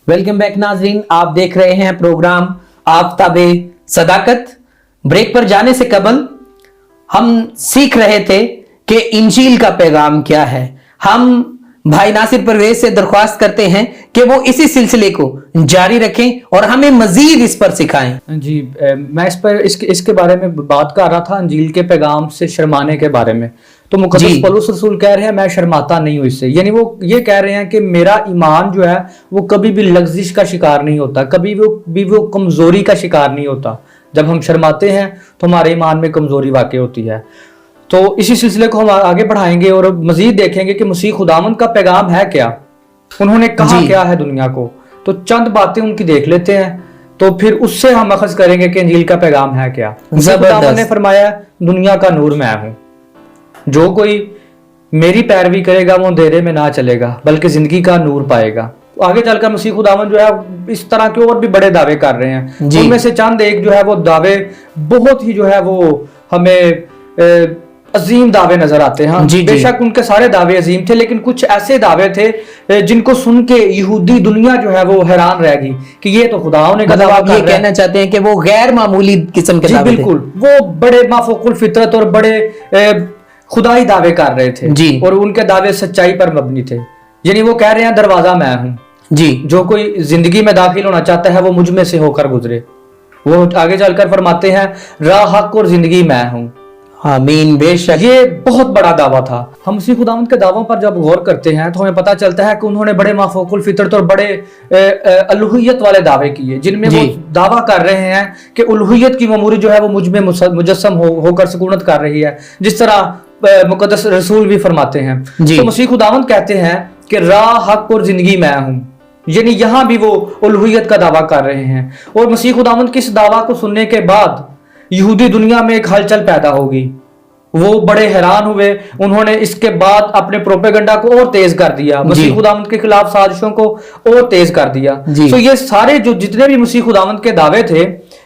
Welcome back नाजरीन, आप देख रहे हैं प्रोग्राम आफताबे सदाकत। ब्रेक पर जाने से कबल हम सीख रहे थे कि इंजील का पैगाम क्या है। हम भाई नासिर परवेज से दरख्वास्त करते हैं कि वो इसी सिलसिले को जारी रखें और हमें मजीद इस पर सिखाएं। जी, मैं इस पर इसके बारे में बात कर रहा था, इंजील के पैगाम से शर्माने के बारे में। तो मुकद्दस पौलुस रसूल कह रहे हैं मैं शर्माता नहीं हूं इससे, यानी वो ये कह रहे हैं कि मेरा ईमान जो है वो कभी भी लग्जिश का शिकार नहीं होता, कभी भी वो कमजोरी का शिकार नहीं होता। जब हम शर्माते हैं तो हमारे ईमान में कमजोरी वाकई होती है। तो इसी सिलसिले को हम आगे बढ़ाएंगे और मजीद देखेंगे कि मसीह खुदावंद का पैगाम है क्या, उन्होंने कहा क्या है दुनिया को। तो चंद बातें उनकी देख लेते हैं, तो फिर उससे हम अखज़ करेंगे कि इंजील का पैगाम है क्या। खुदावंद ने फरमाया दुनिया का नूर मैं हूं, जो कोई मेरी पैरवी करेगा वो अंधेरे में ना चलेगा बल्कि जिंदगी का नूर पाएगा। आगे चलकर मसीह खुदावंद जो है इस तरह के और भी बड़े दावे कर रहे हैं, उनमें से चंद एक जो है वो दावे बहुत ही जो है वो हमें अजीम दावे नजर आते हैं। बेशक उनके सारे दावे अजीम थे, लेकिन कुछ ऐसे दावे थे जिनको सुन के यहूदी दुनिया जो है वो हैरान रहेगी कि ये तो खुदा ने दावा कर रहे हैं। कहना चाहते हैं कि वो गैर मामूली किस्म के दावे थे। बिल्कुल, वो बड़े माफूकुल फितरत और बड़े खुदाई दावे कर रहे थे जी, और उनके दावे सच्चाई पर मबनी थे। यानी वो कह रहे हैं दरवाजा मैं हूं जी, जो कोई जिंदगी में दाखिल होना चाहता है वो मुझ में से होकर गुजरे। वो आगे चलकर फरमाते हैं राह हक और जिंदगी मैं हूं। आमीन। बेशक ये बहुत बड़ा दावा था। हम मसीह खुदावंद के दावों पर जब गौर करते हैं तो हमें पता चलता है कि उन्होंने बड़े माफूकुल फितरत और बड़े अलूहियत वाले दावे किए, जिनमें वो दावा कर रहे हैं कि उलूहियत की ममूरी जो है वो मुझ में मुजस्सम होकर सुकूनत कर रही है, जिस तरह मुकद्दस रसूल भी फरमाते हैं। तो मसीह खुदावंद कहते हैं कि राह हक और जिंदगी मैं हूं, यानी यहां भी वो उलूहियत का दावा कर रहे हैं। और मसीह खुदावंद के इस दावा को सुनने के बाद यहूदी दुनिया में एक हलचल पैदा होगी। वो बड़े हैरान हुए, उन्होंने इसके बाद अपने प्रोपेगेंडा को और तेज कर दिया, मसीह खुदावंद के खिलाफ साजिशों को और तेज कर दिया। तो ये सारे जो जितने भी मसीह खुदावंद के दावे थे,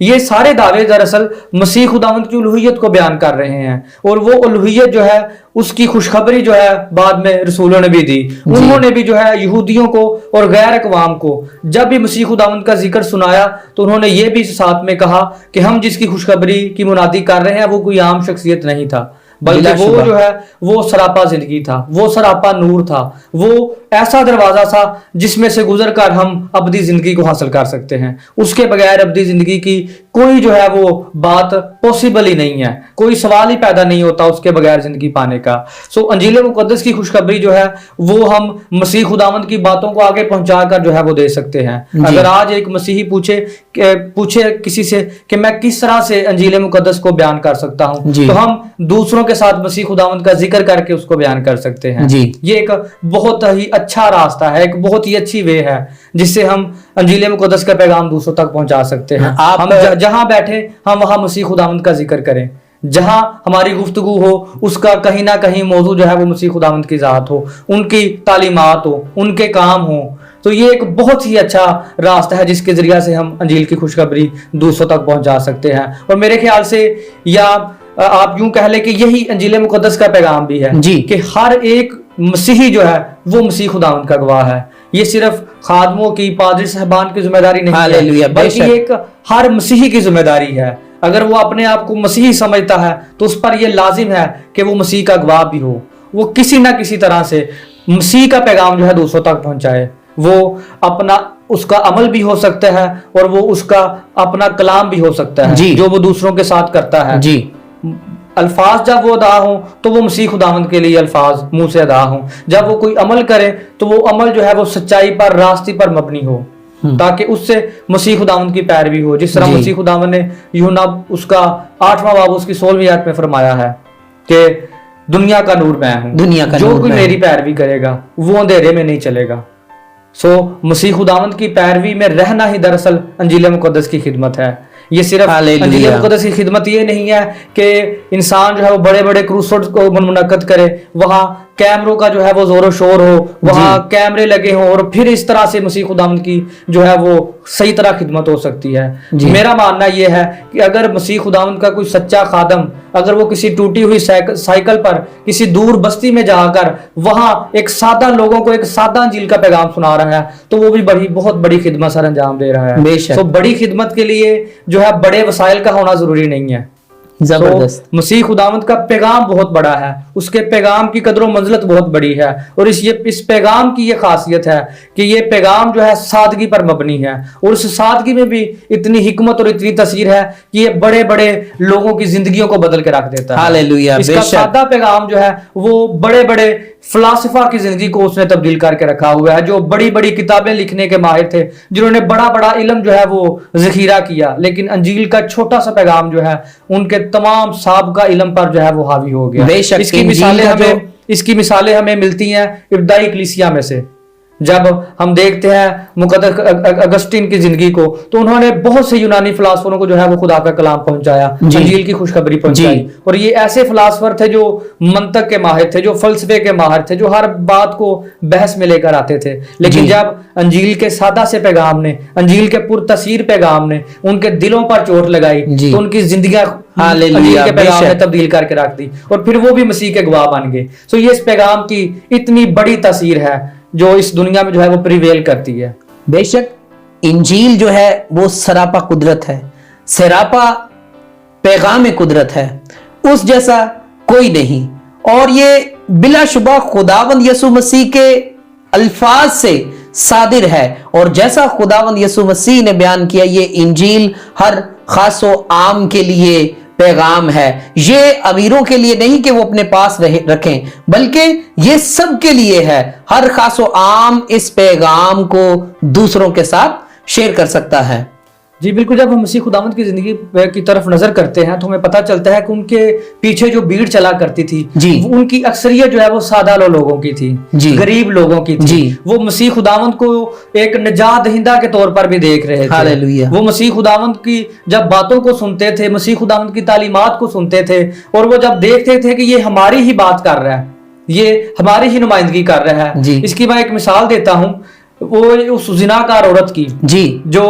ये सारे दावे दरअसल मसीह खुदावंद की उलूहियत को बयान कर रहे हैं। और वो उलूहियत जो है उसकी खुशखबरी जो है बाद में रसूलों ने भी दी। उन्होंने भी जो है यहूदियों को और गैर अक़वाम को जब भी मसीह खुदावंद का जिक्र सुनाया तो उन्होंने ये भी साथ में कहा कि हम जिसकी खुशखबरी की मुनादी कर रहे हैं वो कोई आम शख्सियत नहीं था, बल्कि वो जो है वो सरापा जिंदगी था, वो सरापा नूर था, वो ऐसा दरवाजा था जिसमें से गुजर कर हम अबदी जिंदगी को हासिल कर सकते हैं। उसके बगैर अबदी जिंदगी की कोई जो है वो बात पॉसिबल ही नहीं है, कोई सवाल ही पैदा नहीं होता उसके बगैर जिंदगी पाने का। सो अंजील मुकद्दस की खुशखबरी जो है वो हम मसीह खुदावंद की बातों को आगे पहुंचा कर जो है वो दे सकते हैं। अगर आज एक मसीही पूछे किसी से कि मैं किस तरह से अंजील मुकद्दस को बयान कर सकता हूं, तो हम दूसरों के साथ मसीह खुदावंद का जिक्र करके उसको बयान कर सकते हैं। ये एक बहुत ही अच्छा रास्ता है, एक बहुत ही अच्छी वे है जिससे हम अंजील मुकद्दस का पैगाम दूसरों तक पहुंचा सकते हैं। हम जहां बैठे हम वहां मसीह खुदावंद का जिक्र करें, जहां हमारी गुफ्तगू हो उसका कहीं ना कहीं मौजू जो है वो मसीह खुदावंद की ज़ात हो, उनकी तालीमात हो, उनके काम हो। तो ये एक बहुत ही अच्छा रास्ता है जिसके जरिए से हम अंजील की खुशखबरी दूसरों तक पहुंचा सकते हैं। और मेरे ख्याल से या आप यूं कह ले कि यही अंजील मुकद्दस का पैगाम भी है जी, कि हर एक मसीही जो है वो मसीह खुदावंद का गवाह है। ये सिर्फ खादमों की, पादरी साहबान की जिम्मेदारी नहीं है, बल्कि एक हर मसीही की जिम्मेदारी है। अगर वो अपने आप को मसीही समझता है तो उस पर यह लाजिम है कि वो मसीह का गवाह भी हो, वो किसी ना किसी तरह से मसीह का पैगाम जो है दूसरों तक पहुंचाए। वो अपना उसका अमल भी हो सकता है और वो उसका अपना कलाम भी हो सकता है जो वो दूसरों के साथ करता है जी। अल्फाज जब वो अदा हो तो वो मसीह खुदावंद के लिए अल्फाज मुंह से अदा हो, जब वो कोई अमल करे तो वो अमल जो है वो सच्चाई पर, रास्ते पर मबनी हो, ताकि उससे मसीह खुदावंद की पैरवी हो। जिस तरह मसीह खुदावंद ने यूहन्ना उसका 8वां बाब उसकी 16वीं आयत में फरमाया है कि दुनिया का नूर मैं हूं, दुनिया का जो कोई मेरी पैरवी करेगा वो अंधेरे में नहीं चलेगा। सो मसीह खुदावंद की पैरवी में रहना ही दरअसल अंजील मुकद्दस की खिदमत है। ये सिर्फ अंजील मुकद्दस की खिदमत ये नहीं है कि इंसान जो है वो बड़े बड़े क्रूसेड्स को मुनक्कद करे, वहां कैमरों का जो है वो जोरो शोर हो, वहां कैमरे लगे हों और फिर इस तरह से मसीह खुदावंद की जो है वो सही तरह खिदमत हो सकती है। मेरा मानना यह है कि अगर मसीह खुदावंद का कोई सच्चा खादम अगर वो किसी टूटी हुई साइकिल पर किसी दूर बस्ती में जाकर वहां एक सादा लोगों को एक सादा इंजील का पैगाम सुना रहा है, तो वो भी बहुत बड़ी खिदमत सर अंजाम दे रहा है। बेशक। तो बड़ी खिदमत के लिए जो है बड़े वसाइल का होना जरूरी नहीं है। जबरदस्त। तो मसीह खुदावंद का पैगाम बहुत बड़ा है, उसके पैगाम की कदर मंजिलत बहुत बड़ी है, और इस पैगाम की ये खासियत है कि ये पैगाम जो है सादगी पर मबनी है, और उस सादगी में भी इतनी हिकमत और इतनी तसीर है कि ये बड़े बड़े लोगों की जिंदगियों को बदल के रख देता है। हालेलुया। इसका सादा पैगाम जो है वो बड़े बड़े फलासफा की जिंदगी को उसने तब्दील करके रखा हुआ है, जो बड़ी बड़ी किताबें लिखने के माहिर थे, जिन्होंने बड़ा बड़ा इल्म जो है वो जखीरा किया, लेकिन अंजील का छोटा सा पैगाम जो है उनके तमाम साबिका इल्म पर जो है वो हावी हो गया। बेशक। इसकी मिसालें हमें मिलती हैं इब्तिदाई कलीसिया में से। जब हम देखते हैं मुकद्दस अगस्टीन की जिंदगी को, तो उन्होंने बहुत से यूनानी फिलासफरों को जो है वो खुदा का कलाम पहुंचाया, अंजील की खुशखबरी पहुंचाई, और ये ऐसे फिलासफर थे जो मंतक के माहिर थे, जो फलसफे के माहिर थे, जो हर बात को बहस में लेकर आते थे। लेकिन जब अंजील के सादा से पैगाम ने, अंजील के पुरतसीर पैगाम ने उनके दिलों पर चोट लगाई, तो उनकी जिंदगियां अंजील के पैगाम ने तब्दील करके रख दी, और फिर वो भी मसीह के गवाह बन गए। तो ये इस पैगाम की इतनी बड़ी तसीर है जो इस दुनिया में जो है वो प्रिवेल करती है। बेशक इंजील जो है वो सरापा कुदरत है, सरापा पैगाम कुदरत है, उस जैसा कोई नहीं। और ये बिलाशुबा खुदावंद यसु मसीह के अल्फाज से सादिर है, और जैसा खुदावंद यसु मसीह ने बयान किया, ये इंजील हर खासो आम के लिए पैगाम है। ये अमीरों के लिए नहीं कि वो अपने पास रखें, बल्कि ये सब के लिए है। हर खासो आम इस पैगाम को दूसरों के साथ शेयर कर सकता है। जी बिल्कुल। जब हम मसीह खुदावंद की जिंदगी की तरफ नजर करते हैं तो हमें पता चलता है कि उनके पीछे जो भीड़ चला करती थी, उनकी अक्सरियत जो है वो सादा लोगों की थी, गरीब लोगों की थी। वो मसीह खुदावंद को एक निजात दहिंदा के तौर पर भी देख रहे थे। हालेलुया। वो मसीह खुदावंद की जब बातों को सुनते थे, मसीह खुदावंद की तालीमात को सुनते थे, और वो जब देखते थे कि ये हमारी ही बात कर रहा है, ये हमारी ही नुमाइंदगी कर रहा है। इसकी मैं एक मिसाल देता हूं, वो उस जिनाकार औरत की जो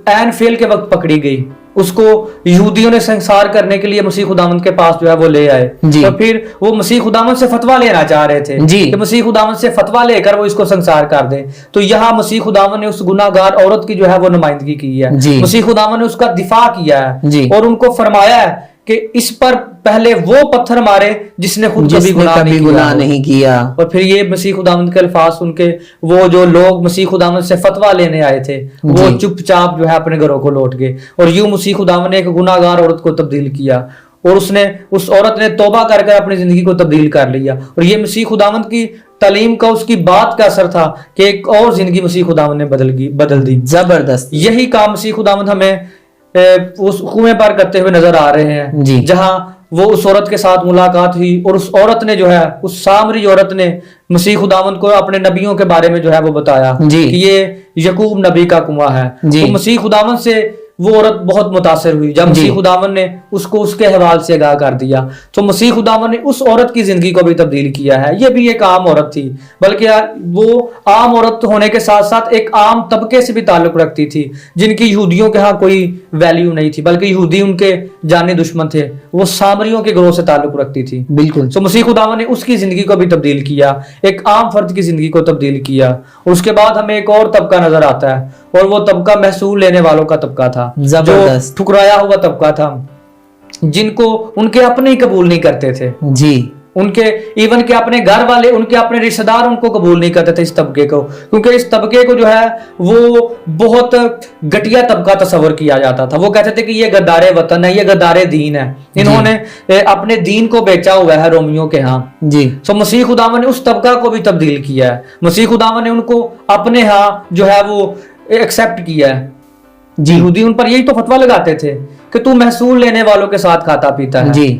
ऐन फेल के वक्त पकड़ी गई, उसको यहूदियों ने संसार करने के लिए मसीह खुदावंद के पास जो है वो ले आए, तो फिर वो मसीह खुदावंद से फतवा लेना चाह रहे थे कि मसीह खुदावंद से फतवा लेकर वो इसको संसार कर दे। तो यहाँ मसीह खुदावंद ने उस गुनाहगार औरत की जो है वो नुमाइंदगी की है, मसीह खुदावंद ने उसका दिफा किया है, और उनको फरमाया है कि इस पर पहले वो पत्थर मारे जिसने खुद कभी गुनाह नहीं किया। और फिर ये मसीह खुदावंद के अल्फाज सुन के वो जो लोग मसीह खुदावंद से फतवा लेने आए थे, वो चुपचाप जो है अपने घरों को लौट गए, और यूं मसीह खुदावंद ने एक गुनाहगार औरत को तब्दील किया, और उस औरत ने तौबा कर अपनी जिंदगी को तब्दील कर लिया। और ये मसीह खुदावंद की तालीम का, उसकी बात का असर था कि एक और जिंदगी मसीह खुदावंद ने बदल दी। जबरदस्त। यही काम मसीह खुदावंद हमें उस कुएं पर करते हुए नजर आ रहे हैं, जहां वो उस औरत के साथ मुलाकात हुई, और उस औरत ने जो है, उस सामरी औरत ने मसीह खुदावंद को अपने नबियों के बारे में जो है वो बताया कि ये यकूब नबी का कुआं है। तो मसीह खुदावंद से वो औरत बहुत मुतासिर हुई जब मसीह खुदावंद ने उसको उसके हवाल से आगाह कर दिया। तो मसीह खुदावंद ने उस औरत की जिंदगी को भी तब्दील किया है। ये भी एक आम औरत थी, बल्कि वो आम औरत होने के साथ साथ एक आम तबके से भी ताल्लुक रखती थी, जिनकी यहूदियों के यहाँ कोई वैल्यू नहीं थी, बल्कि यहूदी उनके जानी दुश्मन थे। वो सामरियों के ग्रोह से ताल्लुक रखती थी। बिल्कुल। तो मसीह खुदावंद ने उसकी जिंदगी को भी तब्दील किया, एक आम फर्द की जिंदगी को तब्दील किया। और उसके बाद हमें एक और तबका नजर आता है, और वो तबका महसूल लेने वालों का तबका था, जो ठुकराया हुआ तबका था, जिनको उनके अपने ही कबूल नहीं करते थे। उनके इवन के अपने घर वाले, उनके अपने रिश्तेदार उनको कबूल नहीं करते थे इस तबके को, क्योंकि इस तबके को जो है वो बहुत घटिया तबका तस्वर किया जाता था। वो कहते थे कि ये गद्दारे वतन है, ये गद्दारे दीन है, इन्होंने अपने दीन को बेचा हुआ है रोमियों के यहाँ। तो मसीह खुदावंद ने उस तबका को भी तब्दील किया है। मसीह खुदावंद ने उनको अपने यहाँ जो है वो एक्सेप्ट किया है। यहूदी उन पर यही तो फतवा लगाते थे कि तू महसूल लेने वालों के साथ खाता पीता है।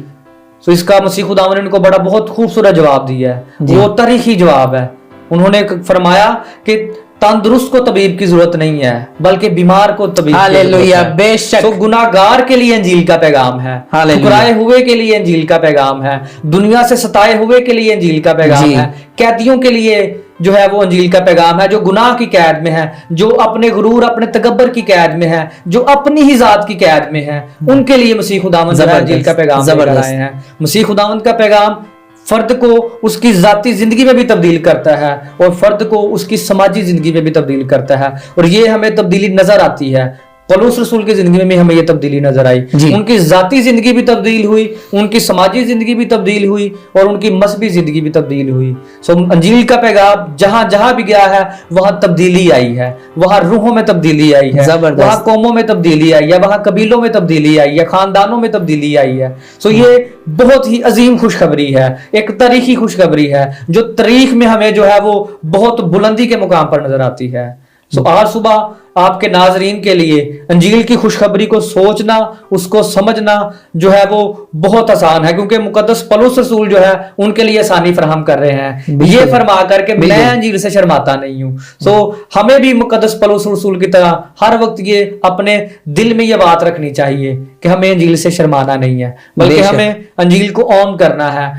तो इसका मसीह खुदावंद ने उनको बड़ा बहुत खूबसूरत जवाब दिया है। वो तारीखी जवाब है। उन्होंने फरमाया कि तंदुरुस्त को तबीब की जरूरत नहीं है, बल्कि बीमार को तबीब। हालेलुया, बेशक। तो गुनाहगार के लिए अंजील का पैगाम है, ठुकराए हुए के लिए अंजील का पैगाम है, दुनिया से सताए हुए के लिए अंजील का पैगाम है, कैदियों के लिए जो है वो अंजील का पैगाम है, जो गुनाह की कैद में है, जो अपने गुरूर अपने तकब्बर की कैद में है, जो अपनी ही जात की कैद में है, उनके लिए मसीह खुदावंद अंजील का पैगाम लेकर आए हैं। मसीह खुदावंद का पैगाम फर्द को उसकी जाती जिंदगी में भी तब्दील करता है और फर्द को उसकी समाजी जिंदगी में भी तब्दील करता है, और ये हमें तब्दीली नजर आती है। पौलुस रसूल की जिंदगी में हमें ये तब्दीली नजर आई, उनकी जाती जिंदगी भी तब्दील हुई, उनकी समाजी जिंदगी भी तब्दील हुई और उनकी मजहबी जिंदगी भी तब्दील हुई। सो अंजील का पैगाम जहां जहां भी गया है वहां तब्दीली आई है, वहां रूहों में तब्दीली आई है, वहां कौमों में तब्दीली आई है, वहां कबीलों में तब्दीली आई है, खानदानों में तब्दीली आई है। सो ये बहुत ही अजीम खुशखबरी है, एक तारीखी खुशखबरी है जो तारीख में हमें जो है वो बहुत बुलंदी के मुकाम पर नजर आती है। सो आज सुबह आपके नाजरीन के लिए अंजील की खुशखबरी को सोचना, उसको समझना जो है वो बहुत आसान है, क्योंकि मुकद्दस पौलुस रसूल जो है उनके लिए आसानी फराहम कर रहे हैं, ये फरमा करके मैं अंजील से शर्माता नहीं हूं। सो हमें भी मुकद्दस पौलुस रसूल की तरह हर वक्त ये अपने दिल में ये बात रखनी चाहिए कि हमें अंजील से शर्माना नहीं है, बल्कि हमें अंजील को ऑन करना है,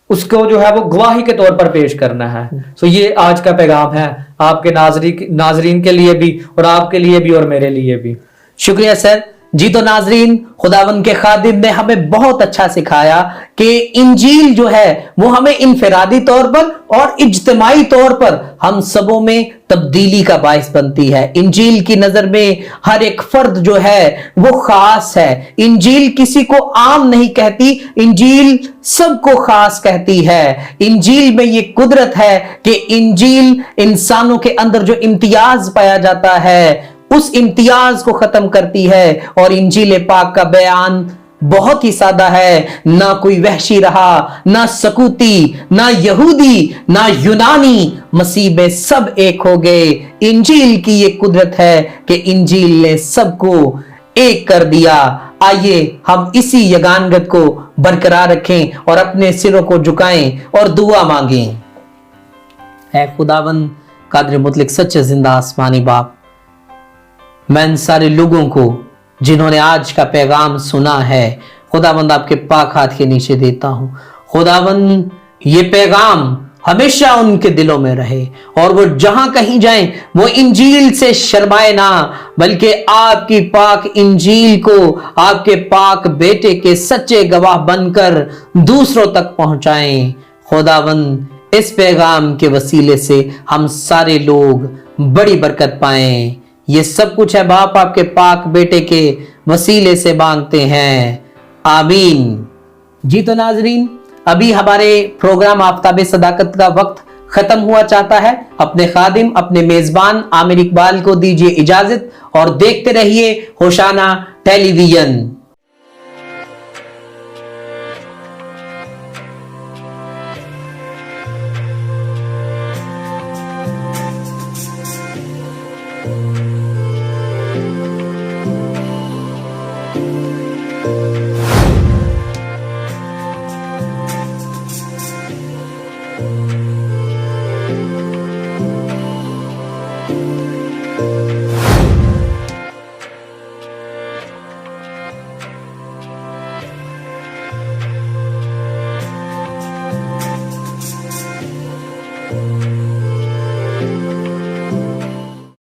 उसको जो है वो गवाही के तौर पर पेश करना है। सो ये आज का पैगाम है आपके नाजरीन के लिए भी और आपके लिए भी और मेरे लिए भी। शुक्रिया सर जी। तो नाजरीन, खुदावंद के खादिम ने हमें बहुत अच्छा सिखाया कि इंजील जो है वो हमें इनफरादी तौर पर और इज्तिमाई तौर पर हम सबों में तब्दीली का बाइस बनती है। इंजील की नजर में हर एक फर्द जो है वो खास है। इंजील किसी को आम नहीं कहती, इंजील सबको खास कहती है। इंजील में ये कुदरत है कि इंजील इंसानों के अंदर जो इम्तियाज पाया जाता है उस इम्तियाज को खत्म करती है, और इंजील पाक का बयान बहुत ही सादा है। ना कोई वहशी रहा, ना सकूती, ना यहूदी, ना यूनानी, मसीह में सब एक हो गए। इंजील की ये कुदरत है कि इंजील ने सबको एक कर दिया। आइए हम इसी यगानगत को बरकरार रखें और अपने सिरों को झुकाएं और दुआ मांगें। ऐ खुदावंद कादिर मुतलक सच्चे जिंदा आसमानी बाप, मैं इन सारे लोगों को जिन्होंने आज का पैगाम सुना है खुदावंद आपके पाक हाथ के नीचे देता हूं। खुदावंद ये पैगाम हमेशा उनके दिलों में रहे और वो जहां कहीं जाएं वो इंजील से शर्माए ना, बल्कि आपकी पाक इंजील को आपके पाक बेटे के सच्चे गवाह बनकर दूसरों तक पहुंचाएं। खुदावंद इस पैगाम के वसीले से हम सारे लोग बड़ी बरकत पाएं। ये सब कुछ है बाप आपके पाक बेटे के वसीले से मांगते हैं, आमीन। जी तो नाजरीन, अभी हमारे प्रोग्राम आफ्ताबे सदाकत का वक्त खत्म हुआ चाहता है। अपने खादिम अपने मेजबान आमिर इकबाल को दीजिए इजाजत और देखते रहिए होशाना टेलीविजन।